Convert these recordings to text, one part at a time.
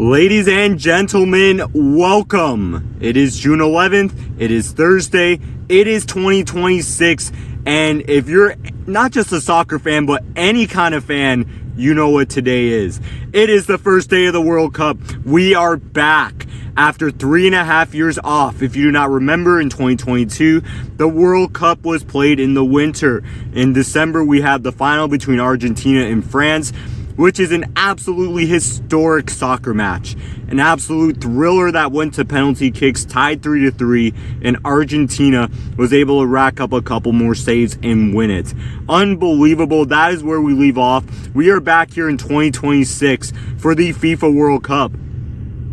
Ladies and gentlemen, welcome. It is June 11th. It is Thursday. It is 2026. And if you're not just a soccer fan, but any kind of fan, you know what today is. It is the first day of the World Cup. We are back after 3.5 years off. If you do not remember, in 2022, the World Cup was played in the winter. In December, we had the final between Argentina and France, which is an absolutely historic soccer match. An absolute thriller that went to penalty kicks, tied 3-3, and Argentina was able to rack up a couple more saves and win it. Unbelievable. That is where we leave off. We are back here in 2026 for the FIFA World Cup.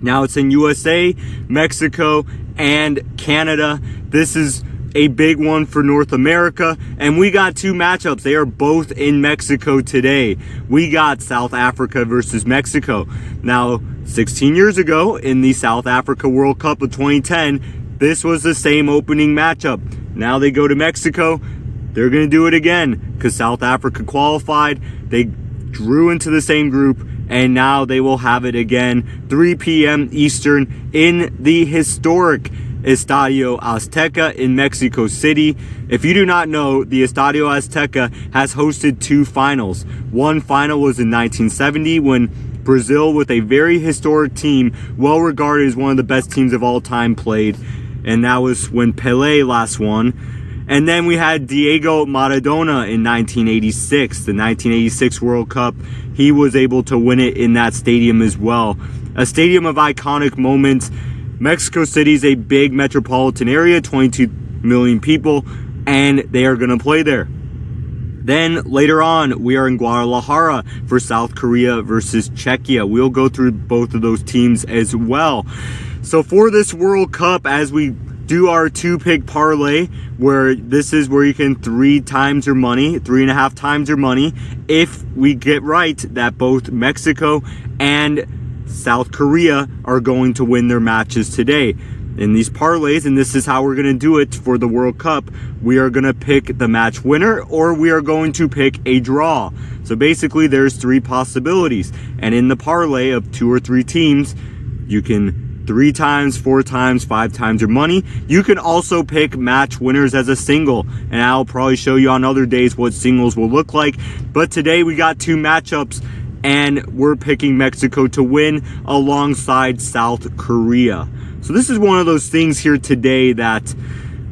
Now it's in USA, Mexico, and Canada. This is a big one for North America, and we got two matchups. They are both in Mexico today. We got South Africa versus Mexico. Now, 16 years ago in the South Africa World Cup of 2010, this was the same opening matchup. Now they go to Mexico. They're going to do it again because South Africa qualified. They drew into the same group, and now they will have it again, 3 p.m. Eastern in the historic Estadio Azteca in Mexico City. If you do not know, the Estadio Azteca has hosted two finals. One final was in 1970 when Brazil, with a very historic team, well regarded as one of the best teams of all time, played. And that was when Pelé last won. And then we had Diego Maradona in 1986, the 1986 World Cup. He was able to win it in that stadium as well. A stadium of iconic moments. Mexico City is a big metropolitan area, 22 million people, and they are going to play there. Then later on, we are in Guadalajara for South Korea versus Czechia. We'll go through both of those teams as well. So for this World Cup, as we do our 2-pick parlay, where this is where you can 3 times your money, 3.5 times your money, if we get right that both Mexico and South Korea are going to win their matches today. In these parlays, and this is how we're going to do it for the World Cup, we are going to pick the match winner, or we are going to pick a draw. So basically there's 3 possibilities, and in the parlay of 2 or 3 teams, you can 3 times, 4 times, 5 times your money. You can also pick match winners as a single, and I'll probably show you on other days what singles will look like. But today we got 2 matchups, and we're picking Mexico to win alongside South Korea. So this is one of those things here today that,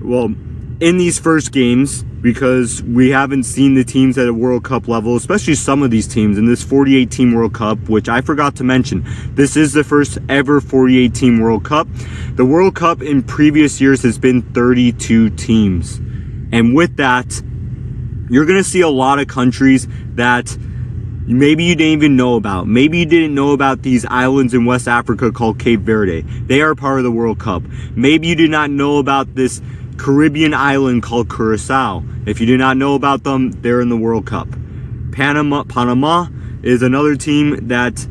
well, in these first games, because we haven't seen the teams at a World Cup level, especially some of these teams in this 48-team World Cup, which I forgot to mention. This is the first ever 48-team World Cup. The World Cup in previous years has been 32 teams. And with that, you're going to see a lot of countries that maybe you didn't even know about. Maybe you didn't know about these islands in West Africa called Cape Verde. They are part of the World Cup. Maybe you did not know about this Caribbean island called Curacao. If you did not know about them, they're in the World Cup. Panama is another team that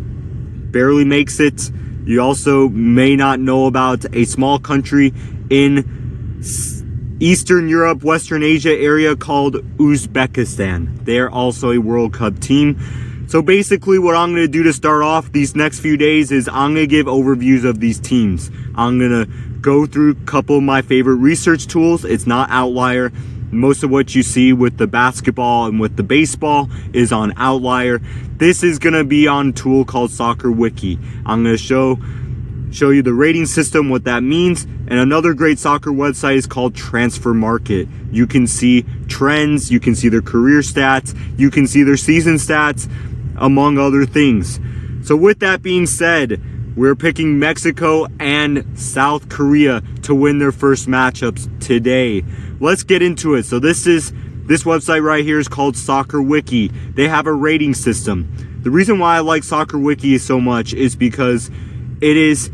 barely makes it. You also may not know about a small country in Eastern Europe, Western Asia area called Uzbekistan. They're also a World Cup team. So basically what I'm going to do to start off these next few days is I'm going to give overviews of these teams. I'm going to go through a couple of my favorite research tools. It's not Outlier. Most of what you see with the basketball and with the baseball is on Outlier. This is going to be on a tool called Soccer Wiki. I'm going to show you the rating system, what that means. And another great soccer website is called Transfer Market. You can see trends, you can see their career stats, you can see their season stats, among other things. So with that being said, we're picking Mexico and South Korea to win their first matchups today. Let's get into it. So this website right here is called Soccer Wiki. They have a rating system. The reason why I like Soccer Wiki so much is because it is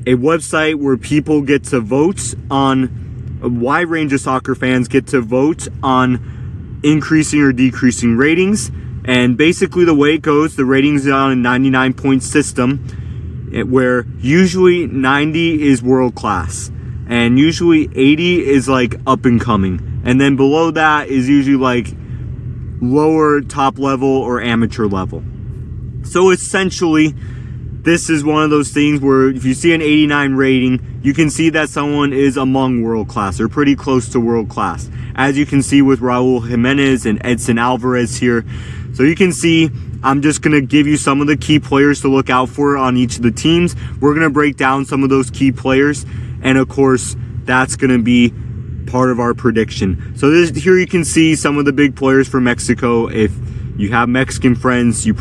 a website where people get to vote on, a wide range of soccer fans get to vote on increasing or decreasing ratings. And basically the way it goes, the ratings are on a 99-point system, where usually 90 is world class and usually 80 is like up and coming, and then below that is usually like lower top level or amateur level. So essentially this is one of those things where if you see an 89 rating, you can see that someone is among world class or pretty close to world class. As you can see with Raul Jimenez and Edson Alvarez here. So you can see, I'm just going to give you some of the key players to look out for on each of the teams. We're going to break down some of those key players. And of course, that's going to be part of our prediction. So here you can see some of the big players for Mexico. If you have Mexican friends, they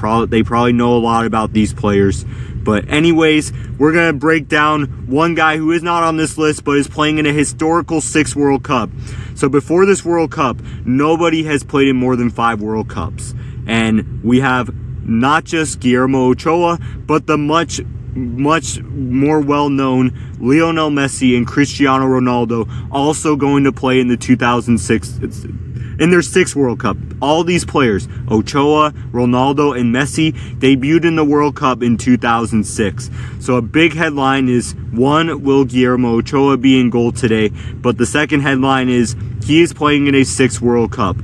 probably know a lot about these players. But anyways, we're going to break down one guy who is not on this list, but is playing in a historical 6 World Cup. So before this World Cup, nobody has played in more than 5 World Cups. And we have not just Guillermo Ochoa, but the much more well-known Lionel Messi and Cristiano Ronaldo also going to play in the 2006, in their 6th World Cup. All these players, Ochoa, Ronaldo, and Messi, debuted in the World Cup in 2006. So a big headline is, one, will Guillermo Ochoa be in goal today? But the second headline is, he is playing in a 6th World Cup.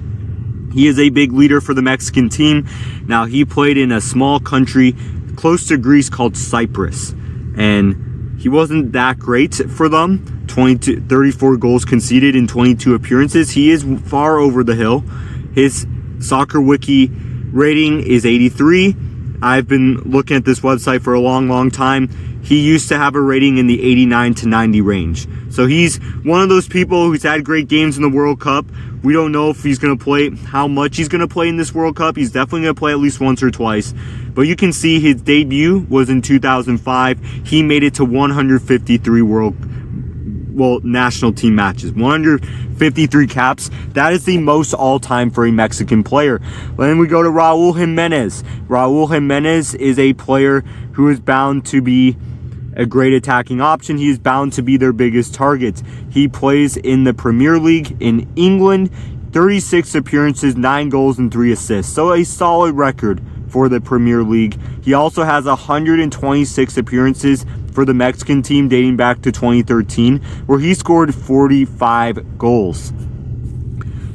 He is a big leader for the Mexican team. Now, he played in a small country close to Greece called Cyprus. And he wasn't that great for them. 34 goals conceded in 22 appearances. He is far over the hill. His Soccer Wiki rating is 83. I've been looking at this website for a long time. He used to have a rating in the 89 to 90 range. So he's one of those people who's had great games in the World Cup. We don't know if he's going to play, how much he's going to play in this World Cup. He's definitely going to play at least once or twice. But you can see his debut was in 2005. He made it to 153 national team matches, 153 caps. That is the most all-time for a Mexican player. Then we go to Raul Jimenez. Raul Jimenez is a player who is bound to be a great attacking option. He is bound to be their biggest target. He plays in the Premier League in England, 36 appearances, 9 goals, and 3 assists. So a solid record for the Premier League. He also has 126 appearances for the Mexican team dating back to 2013, where he scored 45 goals.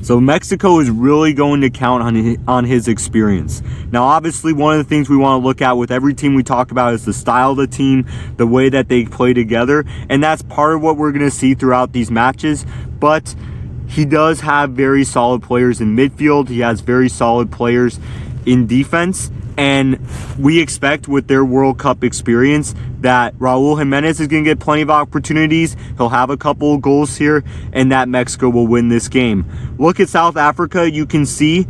So Mexico is really going to count on his experience. Now, obviously, one of the things we want to look at with every team we talk about is the style of the team, the way that they play together, and that's part of what we're going to see throughout these matches. But he does have very solid players in midfield. He has very solid players in defense. And we expect with their World Cup experience that Raul Jimenez is going to get plenty of opportunities. He'll have a couple of goals here, and that Mexico will win this game. Look at South Africa. You can see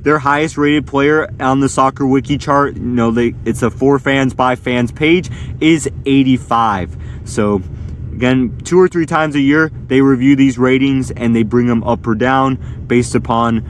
their highest rated player on the Soccer Wiki chart. It's a for fans by fans page, is 85. So again, 2 or 3 times a year, they review these ratings and they bring them up or down based upon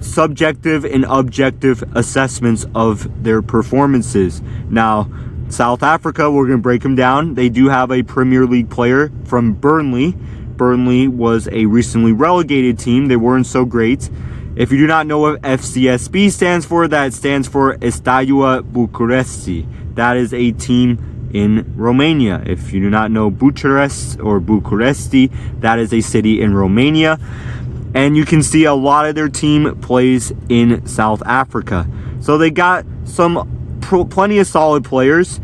subjective and objective assessments of their performances. Now, South Africa, we're going to break them down. They do have a Premier League player from Burnley. Burnley was a recently relegated team. They weren't so great. If you do not know what FCSB stands for, that stands for Steaua Bucuresti. That is a team in Romania. If you do not know Bucharest or Bucuresti, that is a city in Romania. And you can see a lot of their team plays in South Africa. So they got plenty of solid players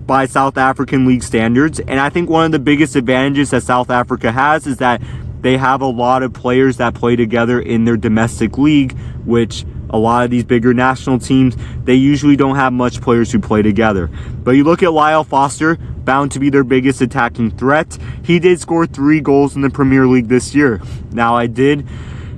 by South African league standards. And I think one of the biggest advantages that South Africa has is that they have a lot of players that play together in their domestic league, which a lot of these bigger national teams, they usually don't have much players who play together. But you look at Lyle Foster, bound to be their biggest attacking threat. He did score 3 goals in the Premier League this year. Now, I did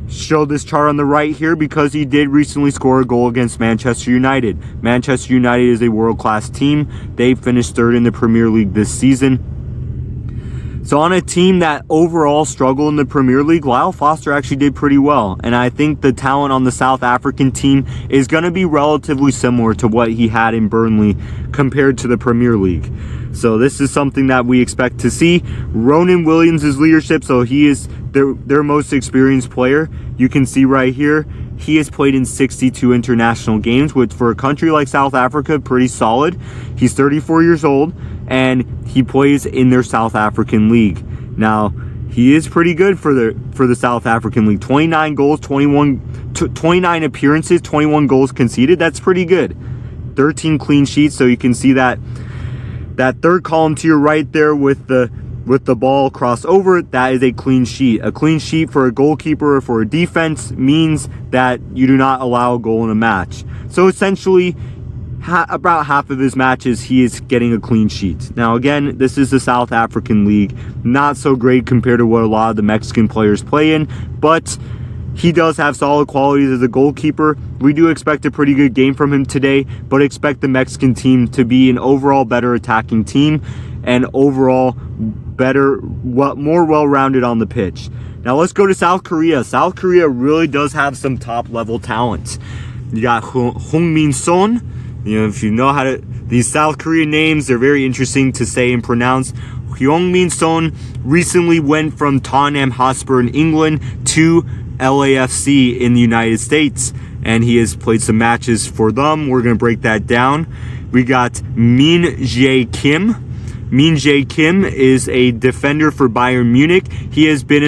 show this chart on the right here because he did recently score a goal against Manchester United. Manchester United is a world-class team. They finished 3rd in the Premier League this season. So on a team that overall struggled in the Premier League, Lyle Foster actually did pretty well. And I think the talent on the South African team is going to be relatively similar to what he had in Burnley compared to the Premier League. So this is something that we expect to see. Ronan Williams' leadership, so he is their most experienced player. You can see right here, he has played in 62 international games, which for a country like South Africa, pretty solid. He's 34 years old, and he plays in their South African league. Now, he is pretty good for the South African league. 29 goals, 29 appearances, 21 goals conceded. That's pretty good. 13 clean sheets, so you can see that that third column to your right there with the ball crossed over, that is a clean sheet. A clean sheet for a goalkeeper or for a defense means that you do not allow a goal in a match. So essentially, about half of his matches, he is getting a clean sheet. Now again, this is the South African League. Not so great compared to what a lot of the Mexican players play in, but he does have solid qualities as a goalkeeper. We do expect a pretty good game from him today, but expect the Mexican team to be an overall better attacking team and overall better, more well-rounded on the pitch. Now let's go to South Korea. South Korea really does have some top-level talent. You got Heung-min Son. You know, if you know how to, these South Korean names, they're very interesting to say and pronounce. Heung-min Son recently went from Tottenham Hotspur in England to LAFC in the United States, and he has played some matches for them. We're going to break that down. We got Min Jae Kim. Min Jae Kim is a defender for Bayern Munich. He has been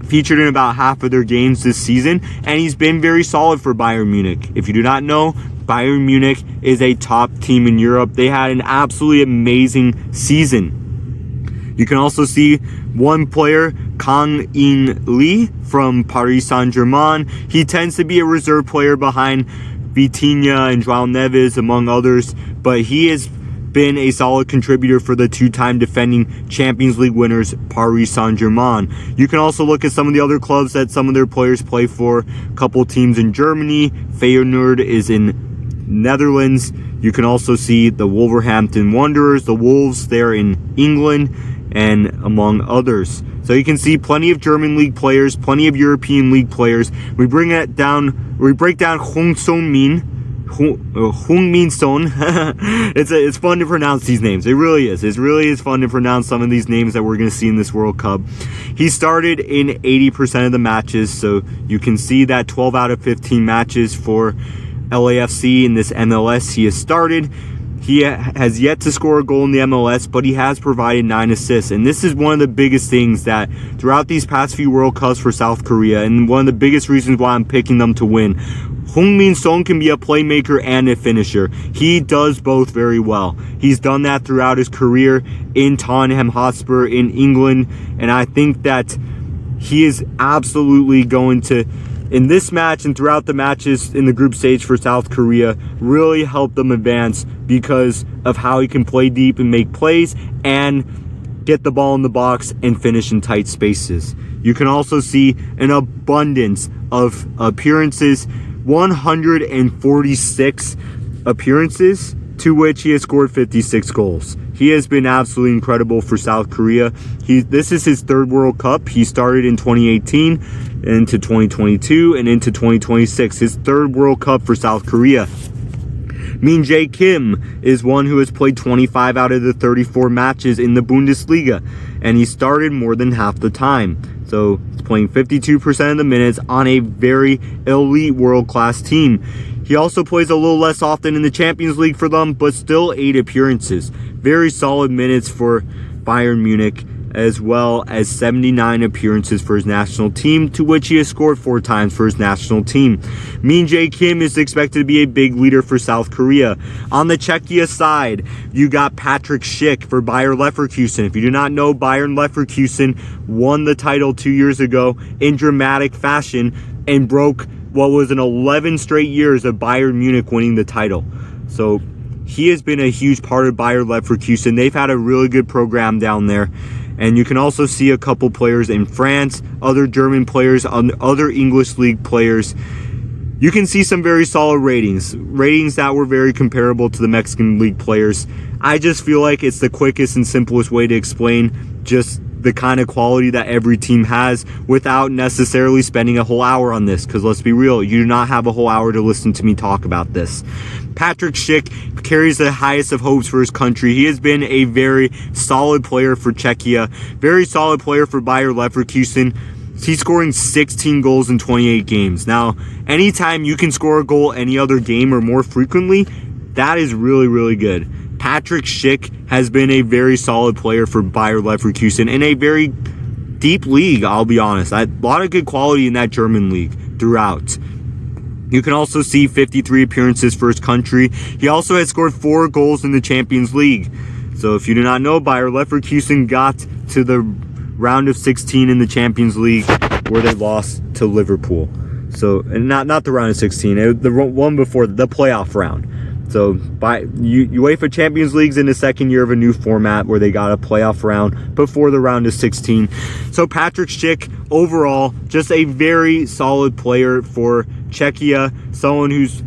featured in about half of their games this season, and he's been very solid for Bayern Munich. If you do not know, Bayern Munich is a top team in Europe. They had an absolutely amazing season. You can also see one player, Kang In Lee from Paris Saint-Germain. He tends to be a reserve player behind Vitinha and João Neves, among others, but he has been a solid contributor for the two-time defending Champions League winners, Paris Saint-Germain. You can also look at some of the other clubs that some of their players play for. A couple teams in Germany. Feyenoord is in Netherlands. You can also see the Wolverhampton Wanderers, the Wolves there in England, and among others. So you can see plenty of German league players, plenty of European league players. We break down Heung-min Son. It's fun to pronounce these names. It really is. It really is fun to pronounce some of these names that we're going to see in this World Cup. He started in 80% of the matches, so you can see that 12 out of 15 matches for LAFC in this MLS he has started. He has yet to score a goal in the MLS, but he has provided 9 assists. And this is one of the biggest things that throughout these past few World Cups for South Korea, and one of the biggest reasons why I'm picking them to win. Heung-min Son can be a playmaker and a finisher. He does both very well. He's done that throughout his career in Tottenham Hotspur in England, and I think that he is absolutely going to, in this match and throughout the matches in the group stage for South Korea, really help them advance because of how he can play deep and make plays and get the ball in the box and finish in tight spaces. You can also see an abundance of appearances, 146 appearances, to which he has scored 56 goals. He has been absolutely incredible for South Korea. This is his third World Cup. He started in 2018, into 2022, and into 2026. His third World Cup for South Korea. Min Jae Kim is one who has played 25 out of the 34 matches in the Bundesliga, and he started more than half the time. So he's playing 52% of the minutes on a very elite world-class team. He also plays a little less often in the Champions League for them, but still 8 appearances. Very solid minutes for Bayern Munich, as well as 79 appearances for his national team, to which he has scored 4 times for his national team. Min Jae Kim is expected to be a big leader for South Korea. On the Czechia side, you got Patrick Schick for Bayer Leverkusen. If you do not know, Bayern Leverkusen won the title 2 years ago in dramatic fashion and broke what was an 11 straight years of Bayern Munich winning the title. So he has been a huge part of Bayer Leverkusen. They've had a really good program down there. And you can also see a couple players in France, other German players, other English league players. You can see some very solid ratings that were very comparable to the Mexican league players. I just feel like it's the quickest and simplest way to explain just the kind of quality that every team has without necessarily spending a whole hour on this, because let's be real, you do not have a whole hour to listen to me talk about this. Patrick Schick carries the highest of hopes for his country. He has been a very solid player for Czechia, very solid player for Bayer Leverkusen. He's scoring 16 goals in 28 games. Now, anytime you can score a goal any other game or more frequently, that is really, really good. Patrick Schick has been a very solid player for Bayer Leverkusen in a very deep league, I'll be honest. A lot of good quality in that German league throughout. You can also see 53 appearances for his country. He also has scored 4 goals in the Champions League. So if you do not know, Bayer Leverkusen got to the round of 16 in the Champions League where they lost to Liverpool. So, and not the round of 16, the one before, the playoff round. So by UEFA Champions League's in the second year of a new format where they got a playoff round before the round of 16. So Patrick Schick, overall, just a very solid player for Czechia, someone who's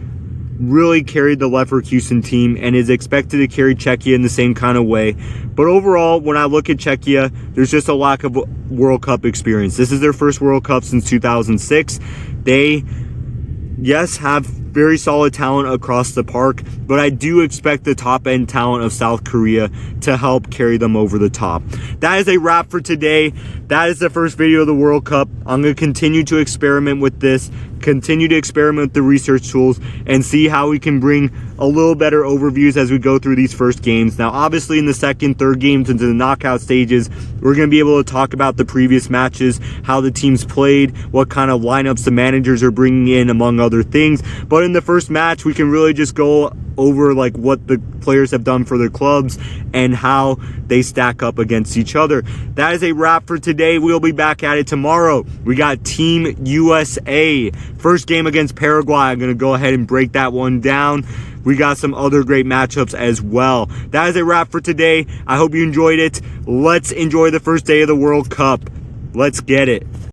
really carried the Leverkusen team and is expected to carry Czechia in the same kind of way. But overall, when I look at Czechia, there's just a lack of World Cup experience. This is their first World Cup since 2006. They, yes, have very solid talent across the park, but I do expect the top-end talent of South Korea to help carry them over the top. That is a wrap for today. That is the first video of the World Cup. I'm going to continue to experiment with this, continue to experiment with the research tools, and see how we can bring a little better overviews as we go through these first games. Now, obviously, in the second, third games into the knockout stages, we're going to be able to talk about the previous matches, how the teams played, what kind of lineups the managers are bringing in, among other things. But in the first match, we can really just go over like what the players have done for their clubs and how they stack up against each other. That is a wrap for today. We'll be back at it tomorrow. We got Team USA. First game against Paraguay. I'm going to go ahead and break that one down. We got some other great matchups as well. That is a wrap for today. I hope you enjoyed it. Let's enjoy the first day of the World Cup. Let's get it.